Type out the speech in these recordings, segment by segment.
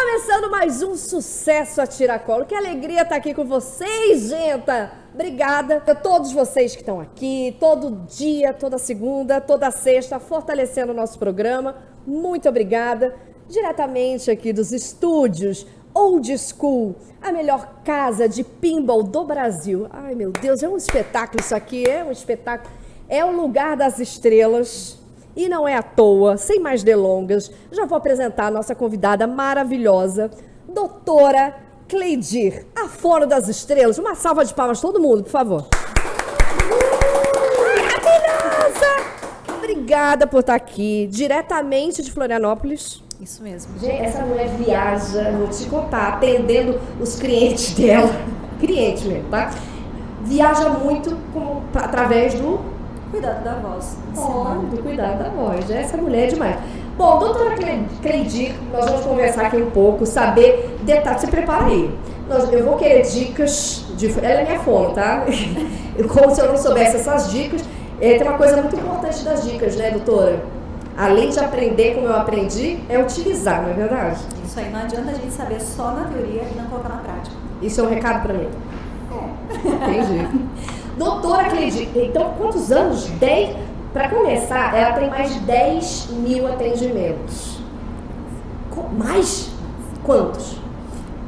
Começando mais um Sucesso a Tiracolo. Que alegria estar aqui com vocês, gente! Obrigada a todos vocês que estão aqui, todo dia, toda segunda, toda sexta, fortalecendo o nosso programa. Muito obrigada. Diretamente aqui dos estúdios Old School, a melhor casa de pinball do Brasil. Ai, meu Deus, é um espetáculo isso aqui, é um espetáculo. É o lugar das estrelas. E não é à toa, sem mais delongas, já vou apresentar a nossa convidada maravilhosa, doutora Cleidir, a Fono das Estrelas. Uma salva de palmas, todo mundo, por favor. Maravilhosa! Obrigada por estar aqui, diretamente de Florianópolis. Isso mesmo. Gente, essa mulher viaja, vou te contar, atendendo os clientes dela. Cliente mesmo, tá? Viaja muito através do... Cuidado da voz. Do cuidado da voz. Essa mulher é demais. Bom, doutora Cleidir, nós vamos conversar aqui um pouco, saber detalhes. Se prepara aí. Eu vou querer dicas. Ela é minha fono, tá? Como se eu não soubesse essas dicas. Tem uma coisa muito importante das dicas, né, doutora? Além de aprender como eu aprendi, é utilizar, não é verdade? Isso aí, não adianta a gente saber só na teoria e não colocar na prática. Isso é um recado pra mim? Entendi. Doutora Cleidir, então quantos anos? 10? Para começar, ela tem mais de 10 mil atendimentos. Mais? Quantos?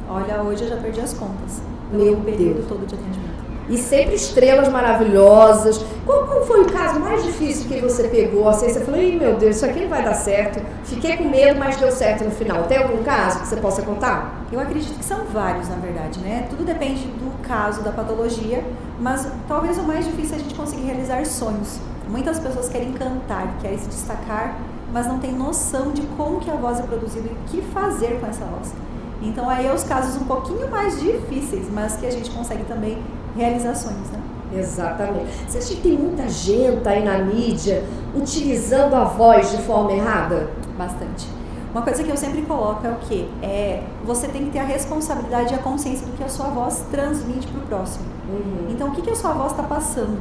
Olha, hoje eu já perdi as contas. Meu período Deus. todo de atendimento. E sempre estrelas maravilhosas. Qual foi o caso mais difícil que você pegou? Assim, você falou, ih, meu Deus, isso aqui não vai dar certo. Fiquei com medo, mas deu certo no final. Tem algum caso que você possa contar? Eu acredito que são vários, na verdade, né? Tudo depende do caso, da patologia, mas talvez o mais difícil é a gente conseguir realizar sonhos. Muitas pessoas querem cantar, querem se destacar, mas não tem noção de como que a voz é produzida e o que fazer com essa voz. Então aí é os casos um pouquinho mais difíceis, mas que a gente consegue também realizar sonhos, né? Exatamente. Você acha que tem muita gente aí na mídia utilizando a voz de forma errada? Bastante. Uma coisa que eu sempre coloco é o quê? Você tem que ter a responsabilidade e a consciência do que a sua voz transmite para o próximo. Então, o que a sua voz está passando?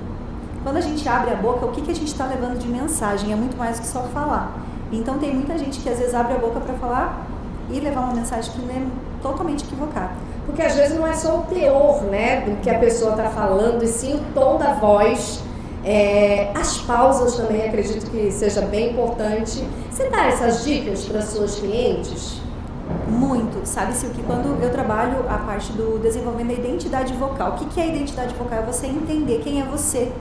Quando a gente abre a boca, o que a gente está levando de mensagem? É muito mais do que só falar. Então, tem muita gente que às vezes abre a boca para falar e levar uma mensagem que é totalmente equivocada. Porque às vezes não é só o teor, né, do que a pessoa está falando, e sim o tom da voz. As pausas também acredito que seja bem importante. Você dá essas dicas para suas clientes? Muito. Sabe-se o que quando eu trabalho a parte do desenvolvimento da identidade vocal. O que é a identidade vocal? É você entender quem é você,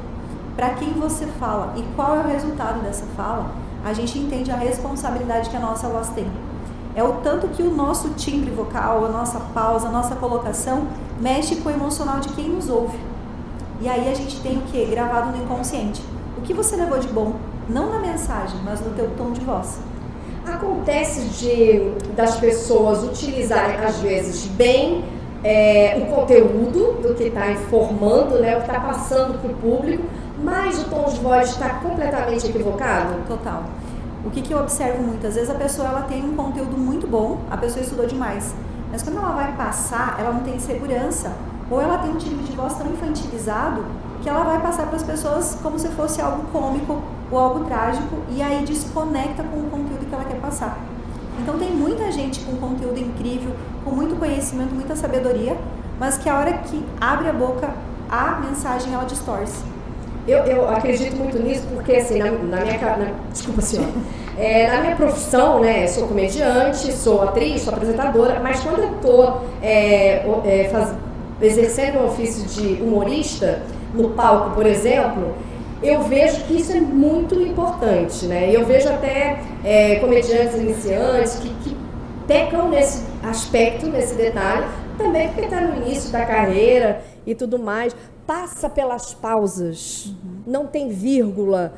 para quem você fala e qual é o resultado dessa fala. A gente entende a responsabilidade que a nossa voz tem. É o tanto que o nosso timbre vocal, a nossa pausa, a nossa colocação mexe com o emocional de quem nos ouve. E aí a gente tem o que? Gravado no inconsciente. O que você levou de bom, não na mensagem, mas no teu tom de voz. Acontece das pessoas utilizarem, às vezes, bem o conteúdo do que está informando, né, o que está passando para o público, mas o tom de voz está completamente equivocado? Total. O que eu observo muitas vezes, a pessoa ela tem um conteúdo muito bom, a pessoa estudou demais, mas quando ela vai passar, ela não tem segurança, ou ela tem um timbre de voz tão infantilizado que ela vai passar para as pessoas como se fosse algo cômico ou algo trágico, e aí desconecta com o conteúdo que ela quer passar. Então tem muita gente com conteúdo incrível, com muito conhecimento, muita sabedoria, mas que a hora que abre a boca, a mensagem ela distorce. Eu acredito muito nisso porque, assim, desculpa, senhora, na minha profissão, né, sou comediante, sou atriz, sou apresentadora, mas quando eu estou exercendo o ofício de humorista, no palco, por exemplo, eu vejo que isso é muito importante, né? Eu vejo até comediantes iniciantes que pecam nesse aspecto, nesse detalhe, também porque está no início da carreira e tudo mais. Passa pelas pausas, não tem vírgula.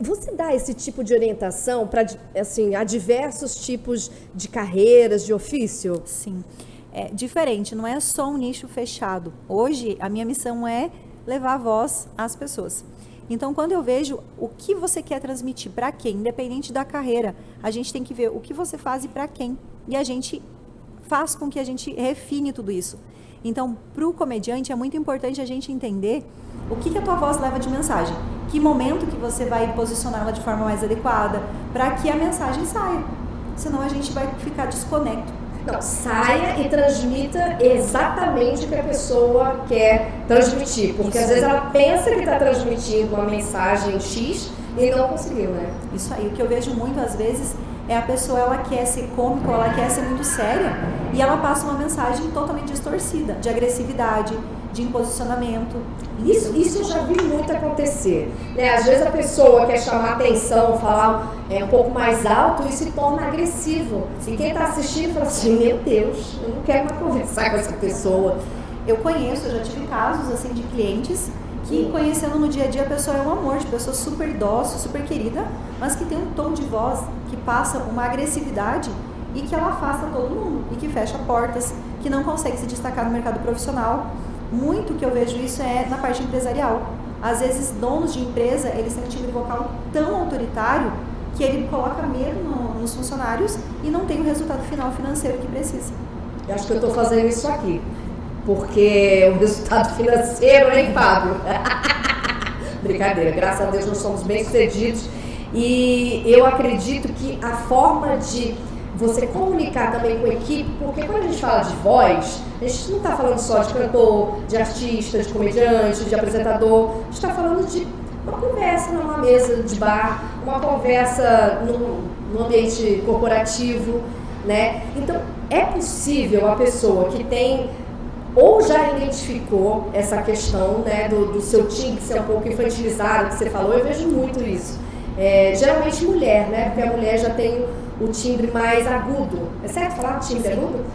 Você dá esse tipo de orientação para, assim, a diversos tipos de carreiras, de ofício? Sim, é diferente, não é só um nicho fechado. Hoje, a minha missão é levar a voz às pessoas. Então, quando eu vejo o que você quer transmitir para quem, independente da carreira, a gente tem que ver o que você faz e para quem. E a gente faz com que a gente refine tudo isso. Então, para o comediante, é muito importante a gente entender o que a tua voz leva de mensagem. Que momento que você vai posicioná-la de forma mais adequada para que a mensagem saia. senão a gente vai ficar desconecto. Não, saia e transmita exatamente o que a pessoa quer transmitir, porque às vezes ela pensa que está transmitindo uma mensagem X e não conseguiu, né? Isso aí, o que eu vejo muito às vezes é a pessoa, ela quer ser cômica, ela quer ser muito séria e ela passa uma mensagem totalmente distorcida, de agressividade, de imposicionamento. Isso eu já vi muito acontecer, né? Às vezes a pessoa quer chamar atenção, falar um pouco mais alto e se torna agressivo. E quem está assistindo fala assim, meu Deus, eu não quero mais conversar com essa pessoa. Eu já tive casos assim de clientes que, conhecendo no dia a dia, a pessoa é um amor, de pessoa super dócil, super querida, mas que tem um tom de voz que passa uma agressividade e que ela afasta todo mundo e que fecha portas, que não consegue se destacar no mercado profissional. Muito que eu vejo isso é na parte empresarial. Às vezes, donos de empresa, eles têm um timbre vocal tão autoritário que ele coloca medo nos funcionários e não tem o resultado final financeiro que precisa. Eu acho que eu estou fazendo isso aqui, porque o resultado financeiro, hein, Fábio? Brincadeira, graças a Deus nós somos bem-sucedidos e eu acredito que a forma de você comunicar também com a equipe, porque quando a gente fala de voz, a gente não está falando só de cantor, de artista, de comediante, de apresentador, a gente está falando de uma conversa numa mesa de bar, uma conversa num ambiente corporativo, né? Então, é possível a pessoa que tem ou já identificou essa questão, né, do seu timbre ser um pouco infantilizado, que você falou, eu vejo muito isso. Geralmente mulher, né? Porque a mulher já tem o timbre mais agudo. É certo falar timbre agudo?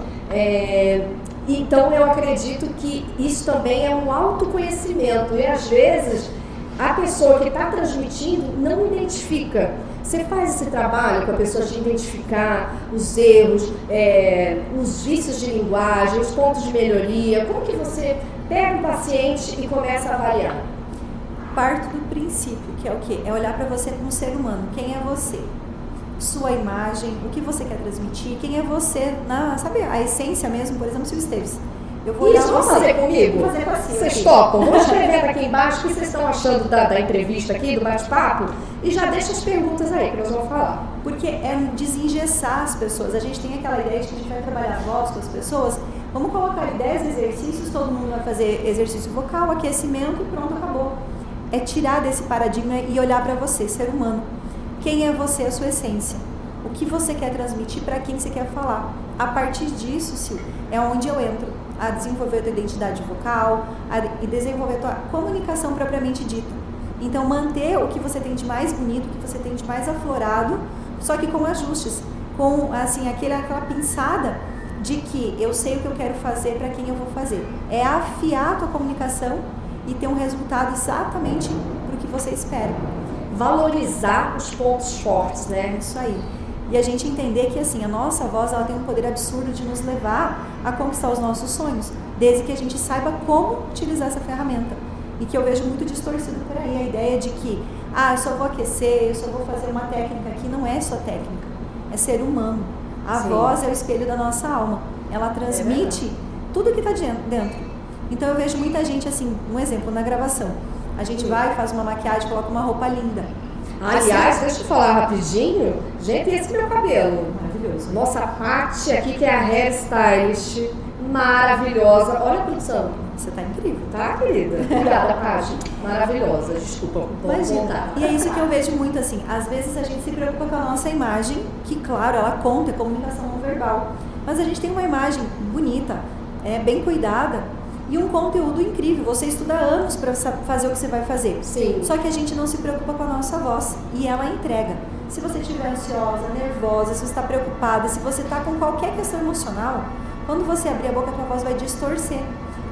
Então eu acredito que isso também é um autoconhecimento. E às vezes a pessoa que está transmitindo não identifica. Você faz esse trabalho com a pessoa de identificar os erros, os vícios de linguagem, os pontos de melhoria. Como que você pega o paciente e começa a avaliar? Parto do princípio, que é o quê? É olhar para você como ser humano. Quem é você? Sua imagem, o que você quer transmitir, quem é você, sabe, a essência mesmo, por exemplo, Sil Esteves. Eu vou olhar vamos fazer comigo? Vou fazer com a Sil. Vocês topam? Vou escrever aqui embaixo o que vocês estão achando da entrevista aqui, do bate-papo, e já deixa as perguntas aí que nós vamos falar. Porque é desengessar as pessoas. A gente tem aquela ideia de que a gente vai trabalhar a voz com as pessoas. Vamos colocar 10 exercícios, todo mundo vai fazer exercício vocal, aquecimento e pronto, acabou. É tirar desse paradigma e olhar para você, ser humano. Quem é você, a sua essência? O que você quer transmitir, para quem você quer falar? A partir disso, Sil, é onde eu entro a desenvolver a tua identidade vocal e desenvolver a tua comunicação propriamente dita. Então, manter o que você tem de mais bonito, o que você tem de mais aflorado, só que com ajustes, com assim, aquela pinçada de que eu sei o que eu quero fazer para quem eu vou fazer. É afiar a tua comunicação e ter um resultado exatamente para o que você espera. Valorizar os pontos fortes, né? Isso aí. E a gente entender que assim, a nossa voz ela tem um poder absurdo de nos levar a conquistar os nossos sonhos, desde que a gente saiba como utilizar essa ferramenta. E que eu vejo muito distorcido por aí, a ideia de que eu só vou aquecer, eu só vou fazer uma técnica aqui. Não é só técnica, é ser humano. A Sim. voz é o espelho da nossa alma. Ela transmite tudo que está dentro. Então eu vejo muita gente assim, um exemplo, na gravação. A gente vai, faz uma maquiagem, coloca uma roupa linda. Aliás, deixa eu falar rapidinho. Gente, esse meu cabelo. Maravilhoso. Nossa, a Paty aqui, que é a hairstylist, maravilhosa. Olha a produção. Você tá incrível. Tá, querida? Obrigada, Paty. Maravilhosa. Desculpa, vou Imagina. voltar. E é isso que eu vejo muito assim. Às vezes a gente se preocupa com a nossa imagem, que claro, ela conta, é comunicação não verbal. Mas a gente tem uma imagem bonita, bem cuidada, e um conteúdo incrível. Você estuda anos para fazer o que você vai fazer. Sim. Só que a gente não se preocupa com a nossa voz e ela entrega. Se você estiver ansiosa, nervosa, se você está preocupada, se você está com qualquer questão emocional, quando você abrir a boca, a tua voz vai distorcer.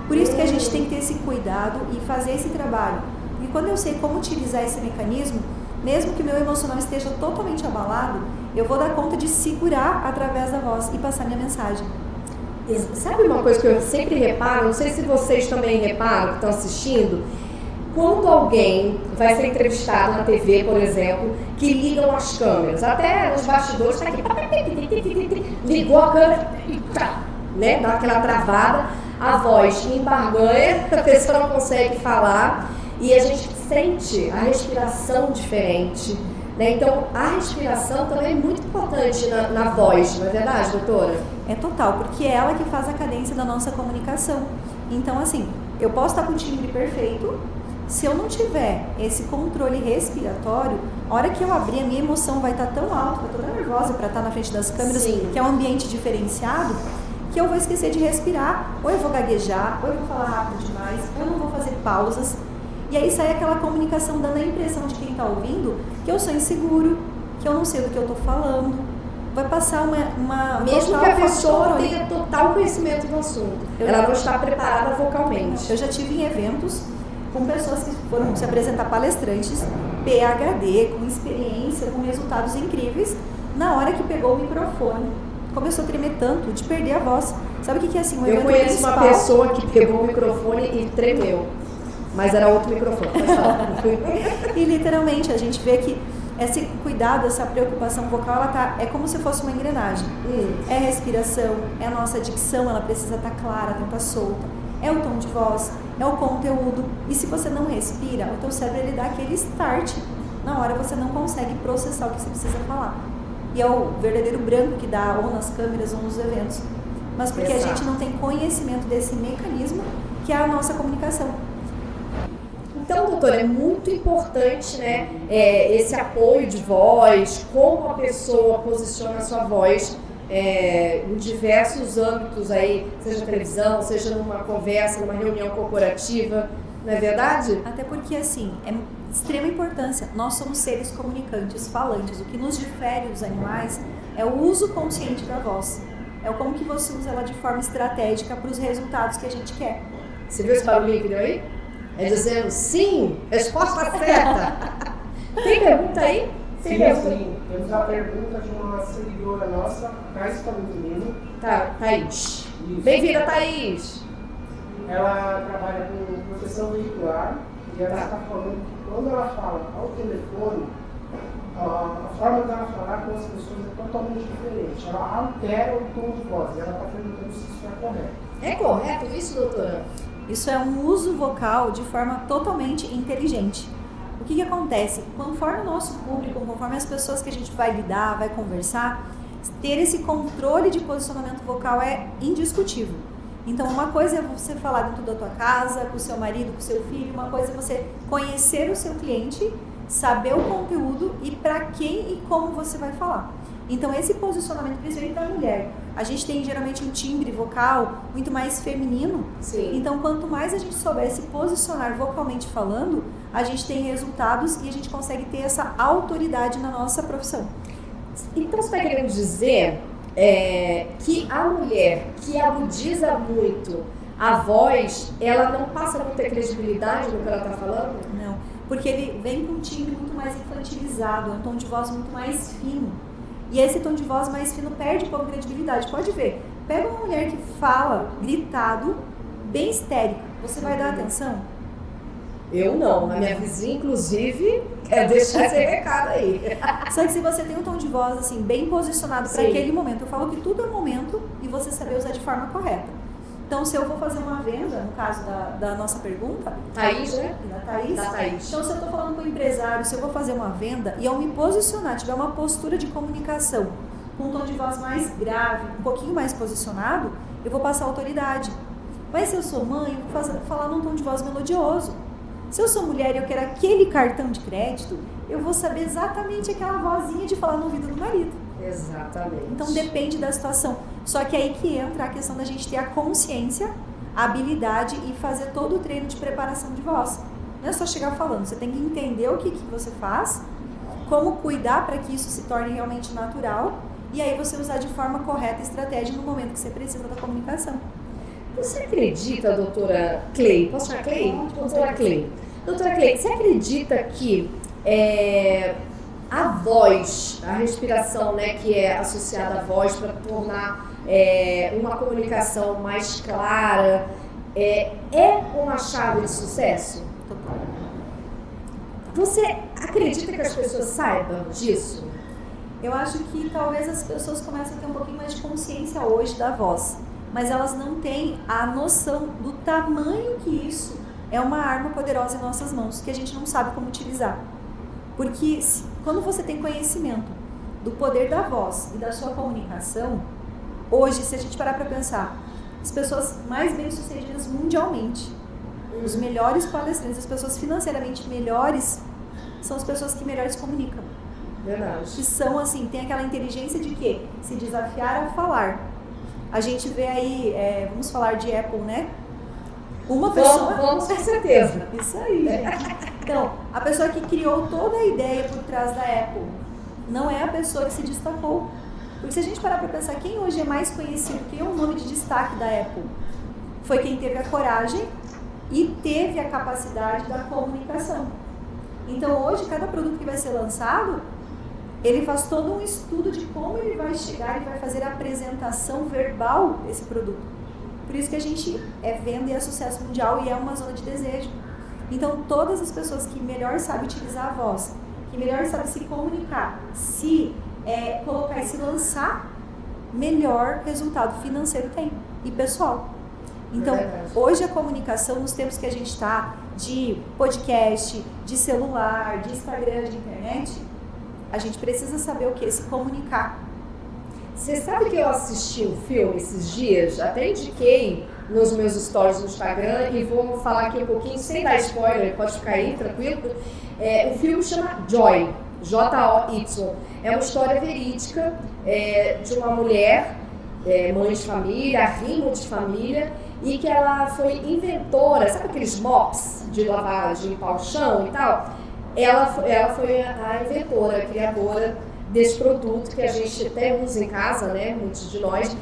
Por isso que a gente tem que ter esse cuidado e fazer esse trabalho. E quando eu sei como utilizar esse mecanismo, mesmo que meu emocional esteja totalmente abalado, eu vou dar conta de segurar através da voz e passar minha mensagem. Sabe uma coisa que eu sempre reparo, não sei se vocês também reparam, que estão assistindo, quando alguém vai ser entrevistado na TV, por exemplo, que ligam as câmeras, até os bastidores, tá aqui, ligou a câmera, né, dá aquela travada, a voz embarganha, a pessoa não consegue falar, e a gente sente a respiração diferente, né? Então, a respiração também é muito importante na voz, não é verdade, doutora? É total, porque é ela que faz a cadência da nossa comunicação. Então, assim, eu posso estar com o timbre perfeito, se eu não tiver esse controle respiratório, a hora que eu abrir, a minha emoção vai estar tão alta, eu tô tão nervosa para estar na frente das câmeras, Sim. que é um ambiente diferenciado, que eu vou esquecer de respirar, ou eu vou gaguejar, ou eu vou falar rápido demais, ou eu não vou fazer pausas. E aí sai aquela comunicação dando a impressão de quem está ouvindo que eu sou inseguro, que eu não sei do que eu estou falando. Vai passar uma mesmo que a pessoa controle. tenha total conhecimento do assunto, ela não está preparada vocalmente. Eu já tive em eventos com pessoas que foram se apresentar palestrantes, PhD, com experiência, com resultados incríveis, na hora que pegou o microfone, começou a tremer tanto, de perder a voz. Sabe o que é assim? Um Eu conheço uma pessoa que pegou o microfone e tremeu, mas era outro microfone. E literalmente a gente vê que esse cuidado, essa preocupação vocal, é como se fosse uma engrenagem. É a respiração, é a nossa dicção, ela precisa estar clara, não estar solta. É o tom de voz, é o conteúdo. E se você não respira, o teu cérebro ele dá aquele start. Na hora você não consegue processar o que você precisa falar. E é o verdadeiro branco que dá ou nas câmeras ou nos eventos. Mas porque Exato. a gente não tem conhecimento desse mecanismo que é a nossa comunicação. Então, doutora, é muito importante, né, esse apoio de voz, como a pessoa posiciona a sua voz em diversos âmbitos aí, seja televisão, seja numa conversa, numa reunião corporativa, não é verdade? Até porque, assim, é de extrema importância. Nós somos seres comunicantes, falantes. O que nos difere dos animais é o uso consciente da voz. É o como que você usa ela de forma estratégica para os resultados que a gente quer. Você viu esse barulhinho que deu aí? É dizendo sim, resposta certa. Tem pergunta aí? Tem pergunta? Sim. Temos a pergunta de uma seguidora nossa, Thaís Palomino. Tá, Thaís. Isso. Bem-vinda, Thaís. Ela trabalha com proteção veicular e ela está falando que quando ela fala ao telefone, a forma dela falar com as pessoas é totalmente diferente. Ela altera o tom de voz. E ela está perguntando se isso é correto. É correto isso, doutora? Isso é um uso vocal de forma totalmente inteligente. O que acontece? Conforme o nosso público, conforme as pessoas que a gente vai lidar, vai conversar, ter esse controle de posicionamento vocal é indiscutível. Então, uma coisa é você falar dentro da tua casa, com o seu marido, com o seu filho, uma coisa é você conhecer o seu cliente, saber o conteúdo e para quem e como você vai falar. Então, esse posicionamento, principalmente para a mulher, a gente tem geralmente um timbre vocal muito mais feminino. Sim. Então, quanto mais a gente souber se posicionar vocalmente falando, a gente tem resultados e a gente consegue ter essa autoridade na nossa profissão. Então você está querendo dizer que a mulher que agudiza muito a voz, ela não passa a ter credibilidade no que ela está falando? Não, porque ele vem com um timbre muito mais infantilizado, é um tom de voz muito mais fino. E esse tom de voz mais fino perde um pouco de credibilidade. Pode ver, pega uma mulher que fala gritado, bem histérico, você vai dar atenção? Eu não. A minha vizinha, inclusive, quer deixar esse recado aí. Só que se você tem um tom de voz assim, bem posicionado para Sim. aquele momento, eu falo que tudo é momento e você saber usar de forma correta. Então, se eu vou fazer uma venda, no caso da nossa pergunta, Thaís, né? Da Thaís. Da Thaís. Então, se eu estou falando com o empresário, se eu vou fazer uma venda e eu me posicionar, tiver uma postura de comunicação com um tom de voz mais grave, um pouquinho mais posicionado, eu vou passar autoridade. Mas se eu sou mãe, eu vou falar num tom de voz melodioso. Se eu sou mulher e eu quero aquele cartão de crédito, eu vou saber exatamente aquela vozinha de falar no ouvido do marido. Exatamente. Então depende da situação. Só que aí que entra a questão da gente ter a consciência, a habilidade e fazer todo o treino de preparação de voz. Não é só chegar falando, você tem que entender o que você faz, como cuidar para que isso se torne realmente natural e aí você usar de forma correta a estratégia no momento que você precisa da comunicação. Você acredita, doutora Clay? Posso chamar Clay? Doutora Clay. Doutora Clay, você acredita que a voz, a respiração, né, que é associada à voz para tornar uma comunicação mais clara, é uma chave de sucesso? Você acredita que as pessoas saibam disso? Eu acho que talvez as pessoas comecem a ter um pouquinho mais de consciência hoje da voz, mas elas não têm a noção do tamanho que isso é uma arma poderosa em nossas mãos, que a gente não sabe como utilizar. Porque quando você tem conhecimento do poder da voz e da sua comunicação, hoje, se a gente parar para pensar, as pessoas mais bem-sucedidas mundialmente, os melhores palestrantes, as pessoas financeiramente melhores, são as pessoas que melhor se comunicam. Verdade. Que são, assim, tem aquela inteligência de quê? Se desafiar a falar. A gente vê aí, vamos falar de Apple, né? Uma pessoa... Vamos com certeza. Isso aí, gente. Então, a pessoa que criou toda a ideia por trás da Apple não é a pessoa que se destacou. Porque se a gente parar para pensar, quem hoje é mais conhecido, quem é o nome de destaque da Apple? Foi quem teve a coragem e teve a capacidade da comunicação. Então, hoje, cada produto que vai ser lançado, ele faz todo um estudo de como ele vai chegar e vai fazer a apresentação verbal desse produto. Por isso que a gente venda e é sucesso mundial e é uma zona de desejo. Então, todas as pessoas que melhor sabem utilizar a voz, que melhor sabem se comunicar, se colocar e se lançar, melhor resultado financeiro tem e pessoal. Então, hoje a comunicação, nos tempos que a gente está, de podcast, de celular, de Instagram, de internet, a gente precisa saber o que? Se comunicar. Você sabe que eu assisti um filme esses dias, até indiquei nos meus stories no Instagram e vou falar aqui um pouquinho, sem dar spoiler, pode ficar aí, tranquilo. O filme chama Joy, J-O-Y. É uma história verídica de uma mulher, mãe de família, arrimo de família, e que ela foi inventora, sabe aqueles mops de lavar, de limpar o chão e tal? Ela foi a inventora, a criadora desse produto que a gente até usa em casa, né, muitos de nós.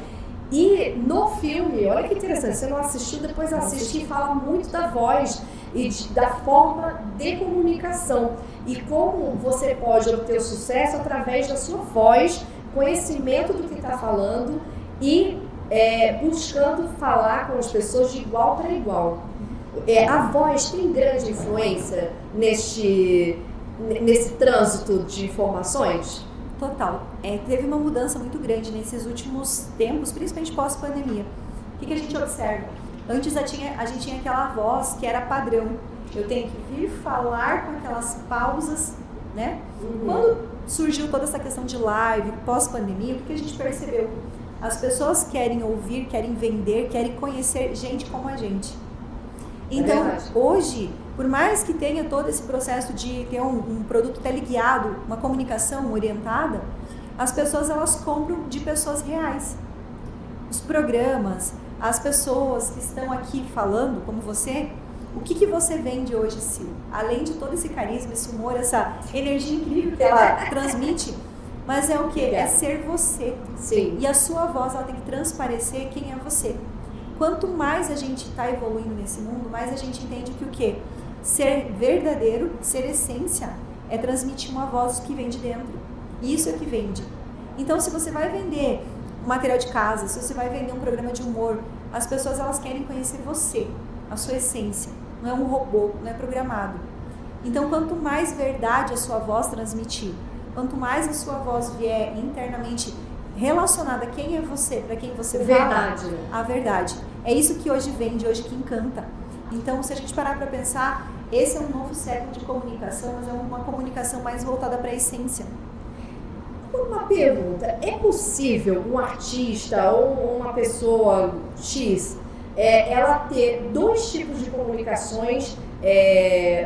E no filme, olha que interessante, você não assistiu, depois assiste, que fala muito da voz e da forma de comunicação e como você pode obter o sucesso através da sua voz, conhecimento do que está falando e buscando falar com as pessoas de igual para igual. A voz tem grande influência nesse trânsito de informações? Total. Teve uma mudança muito grande nesses últimos tempos, principalmente pós-pandemia. O que a gente observa? Antes a gente tinha aquela voz que era padrão. Eu tenho que vir falar com aquelas pausas, né? Quando surgiu toda essa questão de live, pós-pandemia, o que a gente percebeu? As pessoas querem ouvir, querem vender, querem conhecer gente como a gente. Então, hoje, por mais que tenha todo esse processo de ter um produto teleguiado, uma comunicação orientada, as pessoas elas compram de pessoas reais. Os programas, as pessoas que estão aqui falando, como você, o que você vende hoje, Sil? Além de todo esse carisma, esse humor, essa energia incrível que ela transmite, mas é o quê? É ser você. Sim. E a sua voz ela tem que transparecer quem é você. Quanto mais a gente está evoluindo nesse mundo, mais a gente entende que o quê? Ser verdadeiro, ser essência, é transmitir uma voz que vem de dentro. E isso é que vende. Então, se você vai vender um material de casa, se você vai vender um programa de humor, as pessoas elas querem conhecer você, a sua essência. Não é um robô, não é programado. Então, quanto mais verdade a sua voz transmitir, quanto mais a sua voz vier internamente relacionada a quem é você, para quem você fala, a verdade. É isso que hoje vende, hoje que encanta. Então, se a gente parar para pensar, esse é um novo século de comunicação, mas é uma comunicação mais voltada para a essência. Uma pergunta, é possível um artista ou uma pessoa X, ela ter dois tipos de comunicações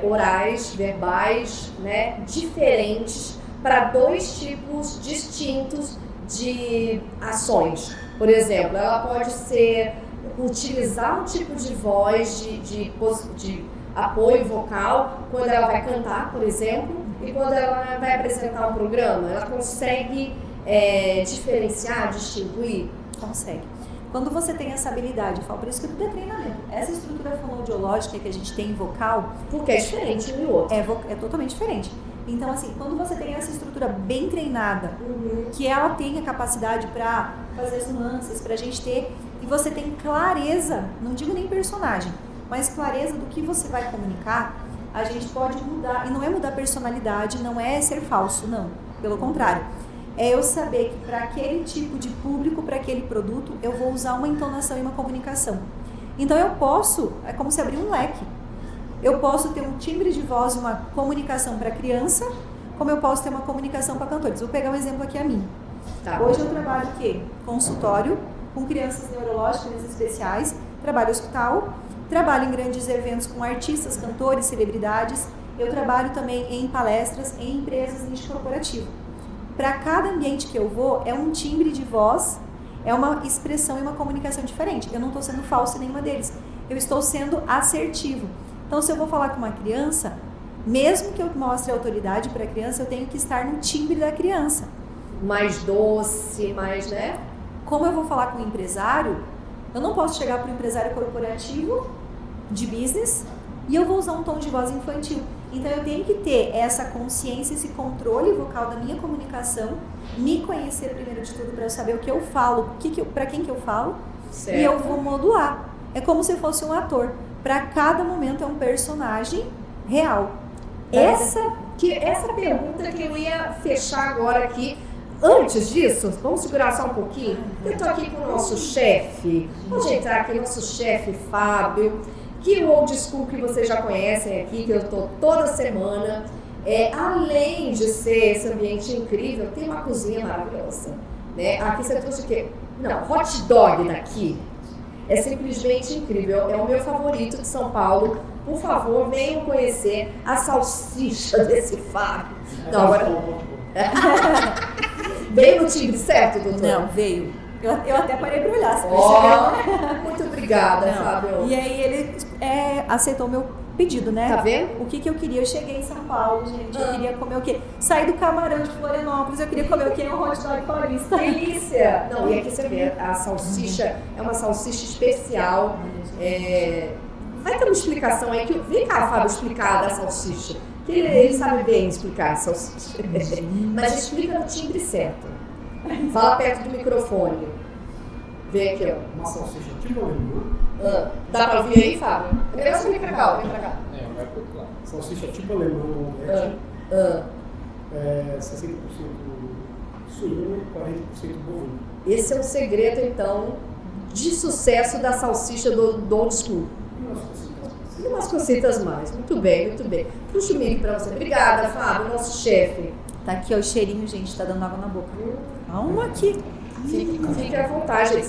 orais, verbais, né, diferentes, para dois tipos distintos de ações? Por exemplo, ela pode utilizar um tipo de voz de apoio vocal quando ela vai cantar, por exemplo, e quando ela vai apresentar um programa, ela consegue diferenciar, distinguir? Consegue. Quando você tem essa habilidade, eu falo, por isso que tudo é treinamento. Essa estrutura fonoaudiológica que a gente tem em vocal... Porque é diferente um e outro. É totalmente diferente. Então, assim, quando você tem essa estrutura bem treinada, que ela tem a capacidade para fazer as nuances, para a gente ter... E você tem clareza, não digo nem personagem, mas clareza do que você vai comunicar, a gente pode mudar. E não é mudar personalidade, não é ser falso, não. Pelo contrário. É eu saber que para aquele tipo de público, para aquele produto, eu vou usar uma entonação e uma comunicação. Então eu posso, é como se abrir um leque. eu posso ter um timbre de voz, uma comunicação para criança, como eu posso ter uma comunicação para cantores. Vou pegar um exemplo aqui a mim. Tá. Hoje eu trabalho o quê? Consultório, com crianças neurológicas especiais, trabalho hospital, trabalho em grandes eventos com artistas, cantores, celebridades. Eu trabalho também em palestras, em empresas, em nicho corporativo. Para cada ambiente que eu vou, é um timbre de voz, é uma expressão e uma comunicação diferente. Eu não estou sendo falsa em nenhuma deles. Eu estou sendo assertivo. Então, se eu vou falar com uma criança, mesmo que eu mostre autoridade para a criança, eu tenho que estar no timbre da criança. Mais doce, mais, né? Como eu vou falar com um empresário, eu não posso chegar para um empresário corporativo de business e eu vou usar um tom de voz infantil. Então eu tenho que ter essa consciência, esse controle vocal da minha comunicação, me conhecer primeiro de tudo para eu saber o que eu falo, para quem que eu falo, certo. E eu vou modular. É como se fosse um ator. Para cada momento é um personagem real. Essa pergunta que eu ia fechar agora aqui. Antes disso, vamos segurar só um pouquinho. Eu estou aqui com o nosso chefe. Vamos entrar aqui, nosso chefe Fábio, que o Old School que vocês já conhecem aqui, que eu estou toda semana. Além de ser esse ambiente incrível, tem uma cozinha maravilhosa. Né? Aqui você trouxe o quê? Não, hot dog daqui é simplesmente incrível. É o meu favorito de São Paulo. Por favor, venham conhecer a salsicha desse Fábio. Não, agora... Veio no timbre certo, doutor? Não, veio. Eu até parei para olhar. Muito obrigada, Fábio. E aí ele aceitou meu pedido, né? Tá vendo? O que eu queria? Eu cheguei em São Paulo, gente. Eu queria comer o quê? Saí do camarão de Florianópolis, eu queria comer o quê? Um hot dog paulista. Delícia! Não, e aqui você vê, a salsicha é uma salsicha especial. Vai ter uma explicação aí. Vem cá, Fábio, explicar da salsicha. Que ele sabe bem explicar a salsicha. Mas explica no timbre certo. Fala perto do microfone. Vem aqui, ó. Uma salsicha tipo alemã. Dá pra ouvir aí, Fábio? É melhor você vir pra cá, vem pra cá. Vai por lá. Salsicha tipo alemã, omelete. 60% suíno e 40% bovino. Esse é o segredo, então, de sucesso da salsicha do Old School. E umas cositas mais. Muito bem, muito bem. Puxa o mic pra você. Obrigada, Fábio, nosso chefe. Tá aqui, ó, o cheirinho, gente, tá dando água na boca. Calma aqui. Fique à vontade.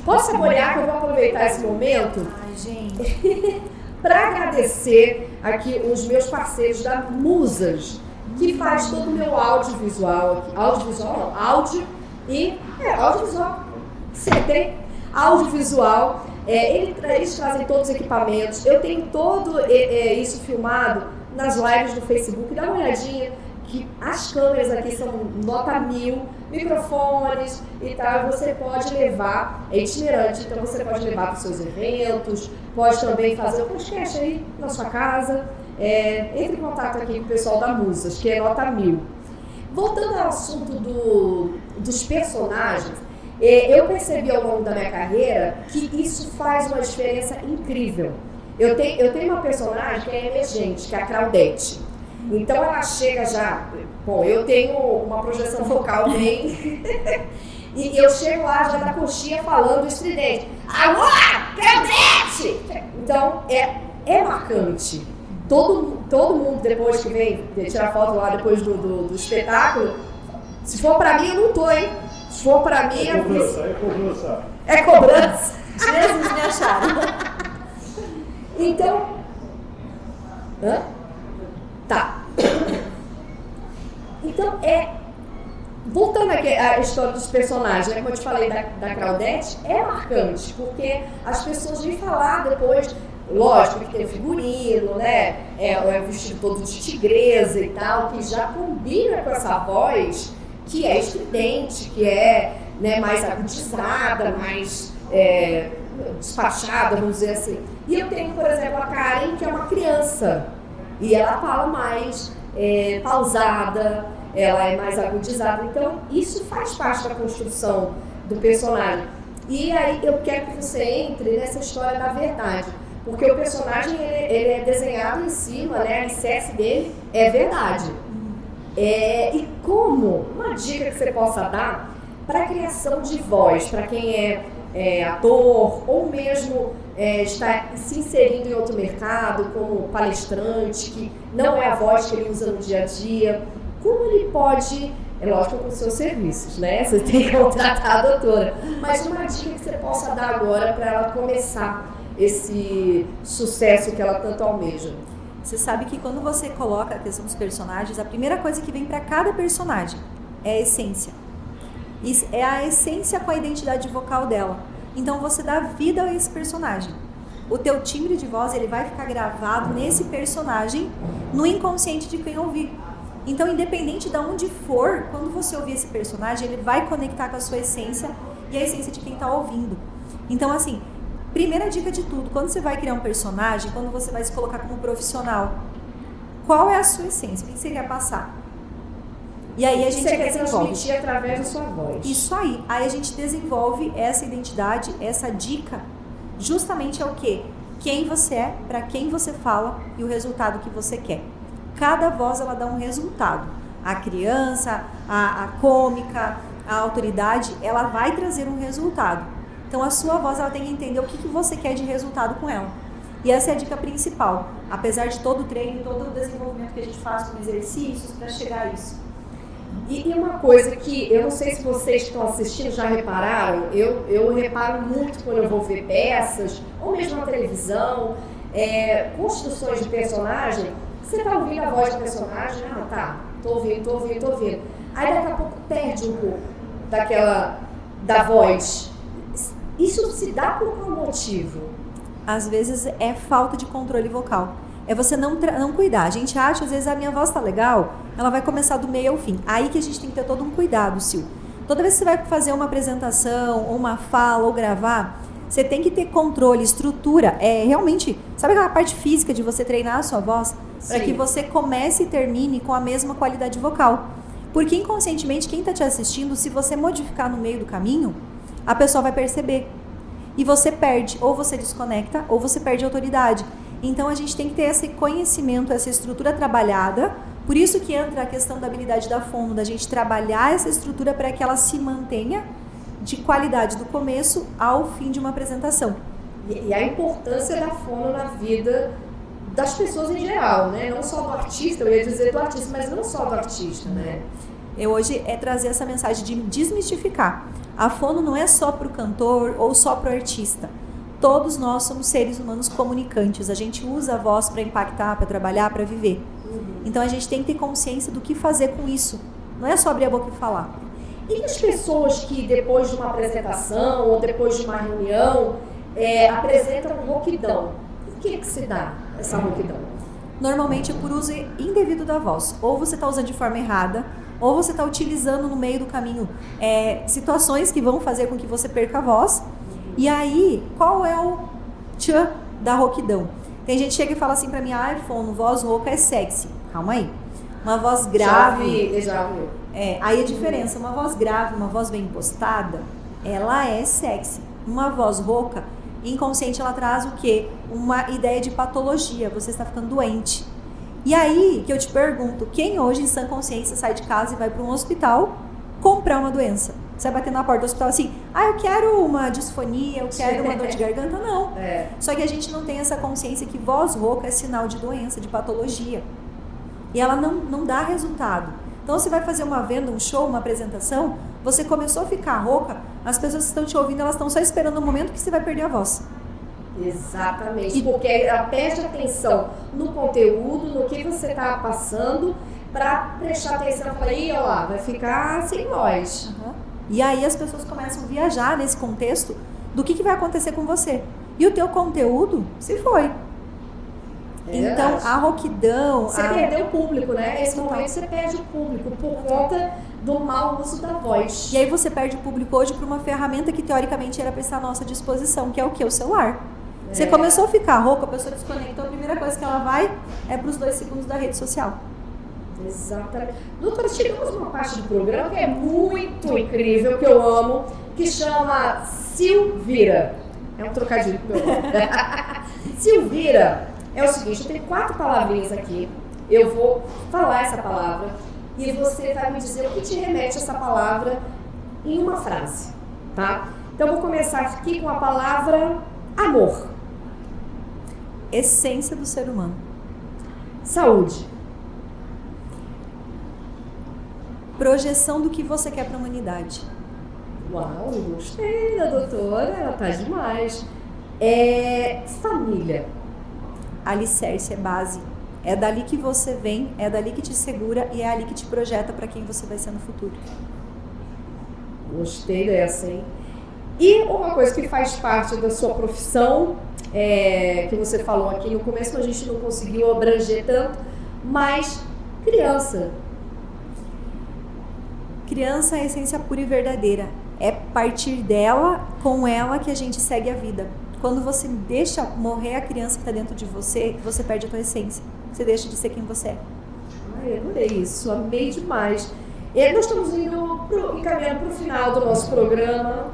Pode saborear que eu vou aproveitar esse momento. Ai, gente. Para agradecer aqui os meus parceiros da Musas, que faz todo o meu audiovisual aqui. Audiovisual não, audiovisual. Tem audiovisual. Eles trazem todos os equipamentos. Eu tenho todo isso filmado nas lives do Facebook. Dá uma olhadinha, que as câmeras aqui são nota 1000, microfones e tal. Você pode levar, é itinerante, então você pode levar para os seus eventos, pode também fazer um podcast aí na sua casa. Entre em contato aqui com o pessoal da Musas, que é nota 1000. Voltando ao assunto dos personagens, eu percebi ao longo da minha carreira que isso faz uma diferença incrível. Eu tenho uma personagem que é emergente, que é a Claudete. Então ela chega já... Bom, eu tenho uma projeção vocal bem... e eu chego lá já da coxinha falando estridente. Alô, Claudete! Então é marcante. Todo mundo, depois que vem tirar foto lá depois do espetáculo, se for pra mim, eu não tô, hein? Se for pra mim, é cobrança. É cobrança. Jesus me acharam. Então... Tá. Então, voltando aqui à história dos personagens, né, como eu te falei da Claudete, é marcante, porque as pessoas vêm falar depois, lógico que tem figurino, né, é vestido todo de tigresa e tal, que já combina com essa voz que é estridente, que é, né, mais agudizada, mais despachada, vamos dizer assim. E eu tenho, por exemplo, a Karen, que é uma criança, e ela fala mais pausada, ela é mais agudizada. Então, isso faz parte da construção do personagem. E aí, eu quero que você entre nessa história da verdade, porque o personagem, ele é desenhado em cima, né, a alicerce dele é verdade. E como uma dica que você possa dar para a criação de voz, para quem é ator, ou mesmo está se inserindo em outro mercado, como palestrante, que não é a voz que ele usa no dia a dia, como ele pode, é lógico, com os seus serviços, né? Você tem que contratar a doutora, mas uma dica que você possa dar agora para ela começar esse sucesso que ela tanto almeja. Você sabe que quando você coloca a questão dos personagens, a primeira coisa que vem para cada personagem é a essência. Isso é a essência com a identidade vocal dela. Então você dá vida a esse personagem. O teu timbre de voz, ele vai ficar gravado nesse personagem, no inconsciente de quem ouvir. Então, independente de onde for, quando você ouvir esse personagem, ele vai conectar com a sua essência e a essência de quem está ouvindo. Então, assim, primeira dica de tudo, quando você vai criar um personagem, quando você vai se colocar como profissional, qual é a sua essência? O que você quer passar? E aí a gente desenvolve. Transmitir através da sua voz. Isso aí. Aí a gente desenvolve essa identidade, essa dica, justamente é o quê? Quem você é, para quem você fala e o resultado que você quer. Cada voz, ela dá um resultado. A criança, a cômica, a autoridade, ela vai trazer um resultado. Então, a sua voz, ela tem que entender o que você quer de resultado com ela. E essa é a dica principal. Apesar de todo o treino, todo o desenvolvimento que a gente faz com exercícios para chegar a isso. E uma coisa que eu não sei se vocês que estão assistindo já repararam, eu reparo muito quando eu vou ver peças, ou mesmo na televisão, construções de personagem, você está ouvindo a voz do personagem, tô ouvindo. Aí daqui a pouco perde um pouco da voz. Isso se dá por qual motivo? Às vezes é falta de controle vocal. É você não cuidar. A gente acha, às vezes, a minha voz tá legal, ela vai começar do meio ao fim. Aí que a gente tem que ter todo um cuidado, Sil. Toda vez que você vai fazer uma apresentação, ou uma fala, ou gravar, você tem que ter controle, estrutura. Realmente, sabe aquela parte física de você treinar a sua voz? Para que você comece e termine com a mesma qualidade vocal. Porque inconscientemente, quem está te assistindo, se você modificar no meio do caminho, a pessoa vai perceber. E você perde, ou você desconecta, ou você perde a autoridade. Então a gente tem que ter esse conhecimento, essa estrutura trabalhada. Por isso que entra a questão da habilidade da fono, da gente trabalhar essa estrutura para que ela se mantenha de qualidade do começo ao fim de uma apresentação. E a importância da fono na vida das pessoas em geral, né? Não só do artista, eu ia dizer do artista, mas não só do artista, né? Hoje é trazer essa mensagem de desmistificar. A fono não é só para o cantor ou só para o artista. Todos nós somos seres humanos comunicantes. A gente usa a voz para impactar, para trabalhar, para viver. Então a gente tem que ter consciência do que fazer com isso. Não é só abrir a boca e falar. E as pessoas que depois de uma apresentação ou depois de uma reunião apresentam rouquidão? Por que se dá essa rouquidão? Normalmente é por uso indevido da voz. Ou você está usando de forma errada, ou você está utilizando no meio do caminho situações que vão fazer com que você perca a voz. E aí, qual é o tchan da rouquidão? Tem gente que chega e fala assim pra mim, fono, voz rouca é sexy. Calma aí. Uma voz grave... Já vi. Aí a diferença, uma voz grave, uma voz bem impostada, ela é sexy. Uma voz rouca, inconsciente, ela traz o quê? Uma ideia de patologia, você está ficando doente. E aí que eu te pergunto, quem hoje em sã consciência sai de casa e vai para um hospital comprar uma doença? Você vai bater na porta do hospital assim, eu quero uma disfonia, eu quero uma dor de garganta, não. Só que a gente não tem essa consciência que voz rouca é sinal de doença, de patologia. E ela não dá resultado. Então você vai fazer uma venda, um show, uma apresentação, você começou a ficar rouca, as pessoas que estão te ouvindo, elas estão só esperando o momento que você vai perder a voz. Exatamente, porque ela preste atenção no conteúdo, no que você está passando, para prestar atenção e falar, olha lá, vai ficar sem voz. E aí as pessoas começam a viajar nesse contexto do que vai acontecer com você. E o teu conteúdo se foi. Então, a rouquidão... Você perdeu o público, né? Nesse momento você perde o público por conta do mau uso da voz. E aí você perde o público hoje para uma ferramenta que teoricamente era para estar à nossa disposição, que é o quê? O celular. Você começou a ficar rouca, a pessoa desconectou, a primeira coisa que ela vai é para os 2 segundos da rede social. Exatamente. Doutora, chegamos numa parte do programa que é muito incrível, que eu amo, que chama Silvira. É um trocadilho que eu amo. Silvira é o seguinte, eu tenho 4 palavrinhas aqui, eu vou falar essa palavra e você vai me dizer o que te remete a essa palavra em uma frase, tá? Então, eu vou começar aqui com a palavra amor. Essência do ser humano. Saúde. Projeção do que você quer para a humanidade. Uau, gostei da doutora, ela tá demais. Família. Alicerce, é base. É dali que você vem, é dali que te segura e é ali que te projeta para quem você vai ser no futuro. Gostei dessa, hein? E uma coisa que faz parte da sua profissão, que você falou aqui no começo, a gente não conseguiu abranger tanto, mas criança. Criança é a essência pura e verdadeira. É partir dela, com ela, que a gente segue a vida. Quando você deixa morrer a criança que está dentro de você, você perde a tua essência. Você deixa de ser quem você é. Ai, adorei isso, amei demais. E nós estamos encaminhando para o final do nosso programa.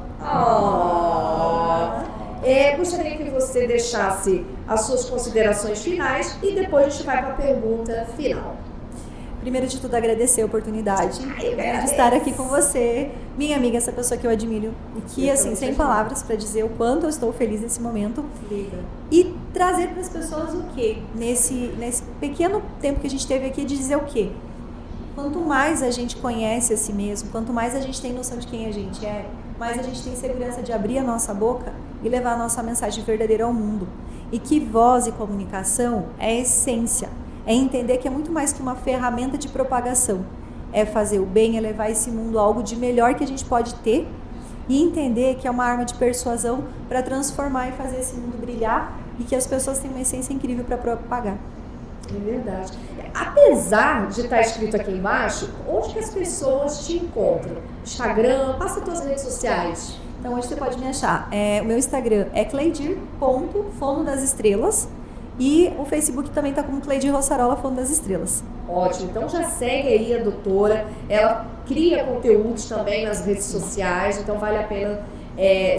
Gostaria que você deixasse as suas considerações finais e depois a gente vai para a pergunta final. Primeiro de tudo, agradecer a oportunidade de estar aqui com você, minha amiga, essa pessoa que eu admiro e que, assim, sem palavras para dizer o quanto eu estou feliz nesse momento. E trazer para as pessoas o quê? Nesse pequeno tempo que a gente teve aqui, de dizer o quê? Quanto mais a gente conhece a si mesmo, quanto mais a gente tem noção de quem a gente é, mais a gente tem segurança de abrir a nossa boca e levar a nossa mensagem verdadeira ao mundo. E que voz e comunicação é a essência. É entender que é muito mais que uma ferramenta de propagação. É fazer o bem, é levar esse mundo a algo de melhor que a gente pode ter e entender que é uma arma de persuasão para transformar e fazer esse mundo brilhar e que as pessoas têm uma essência incrível para propagar. É verdade. Apesar de estar escrito aqui embaixo, onde que as pessoas te encontram? Instagram, passa todas as redes sociais. Então, onde você pode me achar? O meu Instagram é cleidir.fono das estrelas. E o Facebook também está como Cleidir Rossarola, Fono das Estrelas. Ótimo, então já segue aí a doutora, ela cria conteúdos também nas redes sociais, então vale a pena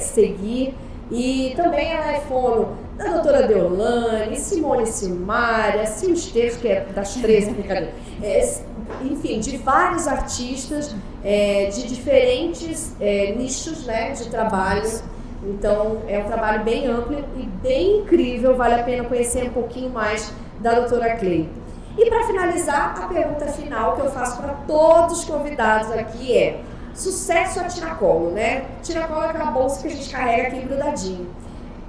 seguir. E também ela é fono da doutora Deolane, Simone Simária, Sil Esteves, que é das 13, brincadeira. Enfim, de vários artistas, de diferentes nichos, né, de trabalho. Então, é um trabalho bem amplo e bem incrível, vale a pena conhecer um pouquinho mais da doutora Cley. E para finalizar, a pergunta final que eu faço para todos os convidados aqui é: sucesso a tiracolo, né? Tiracolo é aquela bolsa que a gente carrega aqui grudadinho.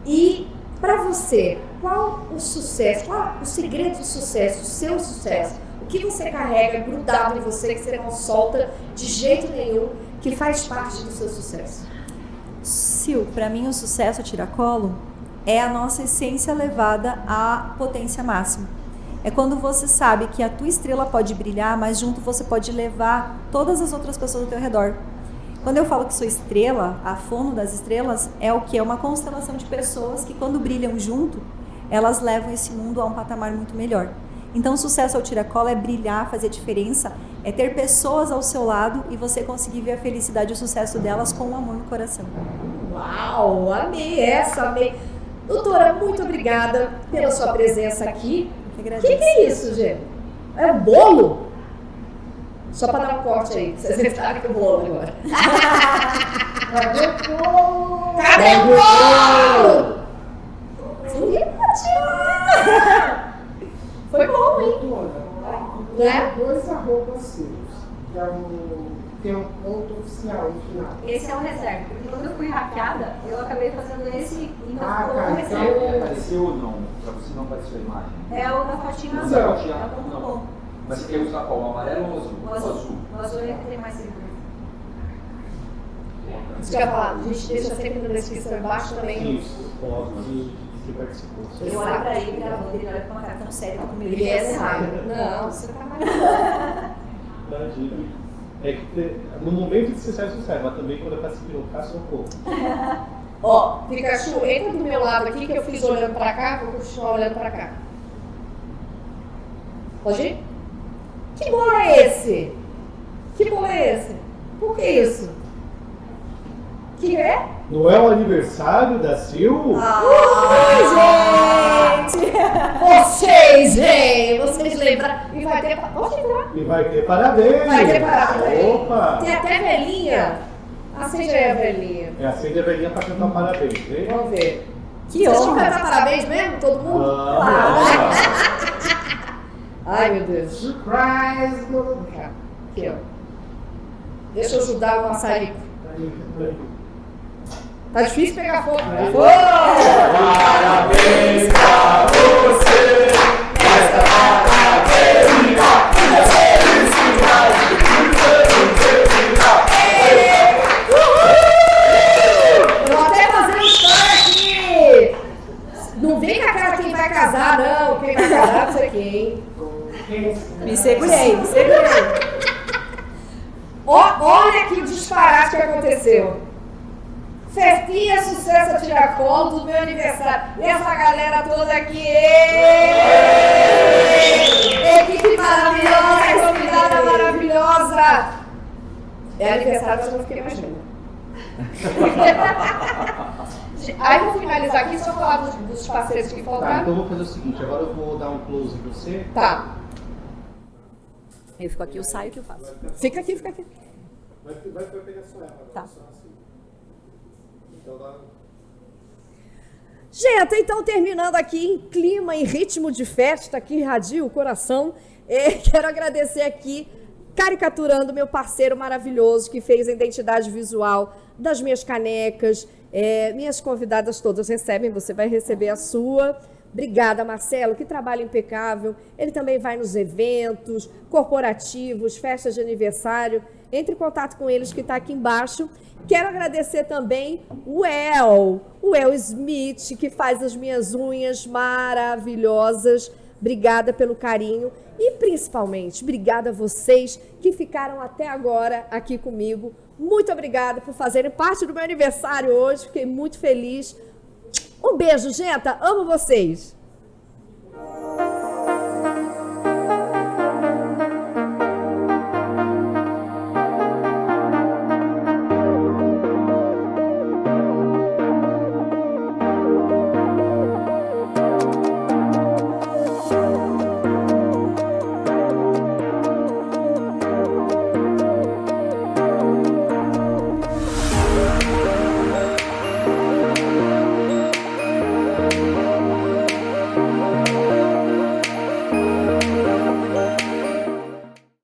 E para você, qual o sucesso, qual o segredo do sucesso, o seu sucesso? O que você carrega grudado em você que você não solta de jeito nenhum, que faz parte do seu sucesso? Sil, para mim o sucesso a tiracolo é a nossa essência levada à potência máxima. É quando você sabe que a tua estrela pode brilhar, mas junto você pode levar todas as outras pessoas ao teu redor. Quando eu falo que sou estrela, a fono das estrelas é o que? É uma constelação de pessoas que quando brilham junto, elas levam esse mundo a um patamar muito melhor. Então, o sucesso ao tiracolo é brilhar, fazer diferença, é ter pessoas ao seu lado e você conseguir ver a felicidade e o sucesso delas com o amor no coração. Uau, amei essa, amei. Doutora, muito obrigada pela sua presença aqui. O que é isso, gente? É um bolo? Só para dar um corte aí, vocês entraram com o bolo agora. Cadê o bolo? Cadê o bolo? Foi bom, hein? Né? Dois arrobas seus. Tem um ponto oficial no final. Esse é o reserva. Porque quando eu fui hackeada, eu acabei fazendo esse. Então ficou tá. o reserva. Apareceu ou não? Pra você não apareceu a imagem? É o da fotinha Não, azul. não. É o ponto bom. Mas você quer usar qual? O amarelo ou o azul? O azul. O azul é que tem mais segurança. Isso que eu ia falar, a gente deixa sempre na descrição embaixo também. Isso, que participou. Eu olho pra ele gravando, ele olha com uma cara tão séria comigo. Ele é sábio. Não, você tá mais. Imagina. É que no momento de sucesso, mas também quando eu faço pirocar, só um pouco. Ó, Pikachu, entra do meu lado aqui que eu fiz olhando pra cá, vou continuar olhando pra cá. Pode ir? Que bolo é esse? Que bolo é esse? Por que isso? Que é? Não é o aniversário da Sil? Gente! Vocês lembram? E vai ter... Pode entrar. E vai ter parabéns! Vai ter parabéns. Opa! Tem até velhinha. Acende aí a velhinha. Acende a velhinha pra cantar um parabéns, vem? Vamos ver. Que Vocês vão honra. cantar parabéns mesmo, todo mundo? Ai, meu Deus. Surprise! Aqui, ó. Deixa eu ajudar o maçarico. Tá difícil pegar fogo, né? Parabéns pra você, nesta data querida, muitas felicidades, Eu vou até fazer uma história aqui. Não vem com a cara quem vai casar, não. Quem vai casar, não sei quem. Me segurei, me segurei. Olha que disparate que aconteceu. Festinha, sucesso a tiracolo do meu aniversário. Essa galera toda aqui. Equipe maravilhosa, convidada maravilhosa. É aniversário, mas eu não fiquei mais linda. Aí vou finalizar aqui, só falar dos parceiros que Tá, faltaram. então eu vou fazer o seguinte, agora eu vou dar um close em você. Tá. Eu fico aqui, eu saio, o que eu faço? Fica aqui, fica aqui. Vai pegar só ela. Tá. Só assim. Então dá. Gente, então terminando aqui em clima, em ritmo de festa, que irradia o coração, quero agradecer aqui, caricaturando meu parceiro maravilhoso que fez a identidade visual das minhas canecas, minhas convidadas todas recebem, você vai receber a sua. Obrigada, Marcelo, que trabalho impecável. Ele também vai nos eventos corporativos, festas de aniversário. Entre em contato com eles que está aqui embaixo. Quero agradecer também o El Smith, que faz as minhas unhas maravilhosas. Obrigada pelo carinho e, principalmente, obrigada a vocês que ficaram até agora aqui comigo. Muito obrigada por fazerem parte do meu aniversário hoje. Fiquei muito feliz. Um beijo, gente. Amo vocês.